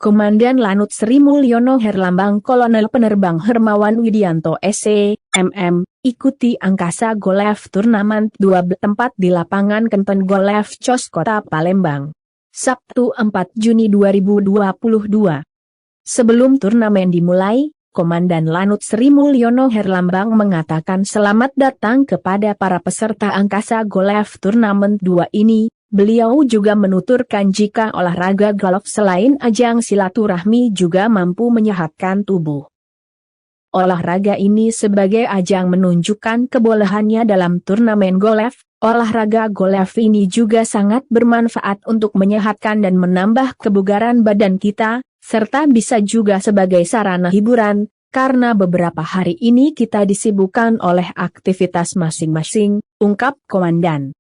Komandan Lanut Sri Mulyono Herlambang Kolonel Penerbang Hermawan Widianto SC, MM, ikuti Angkasa Golf Turnamen 2 bertempat di lapangan Kenten Golf Cos Kota Palembang. Sabtu 4 Juni 2022. Sebelum turnamen dimulai, Komandan Lanut Sri Mulyono Herlambang mengatakan selamat datang kepada para peserta Angkasa Golf Turnamen 2 ini. Beliau juga menuturkan jika olahraga golf selain ajang silaturahmi juga mampu menyehatkan tubuh. Olahraga ini sebagai ajang menunjukkan kebolehannya dalam turnamen golf. Olahraga golf ini juga sangat bermanfaat untuk menyehatkan dan menambah kebugaran badan kita, serta bisa juga sebagai sarana hiburan, karena beberapa hari ini kita disibukkan oleh aktivitas masing-masing, ungkap Komandan.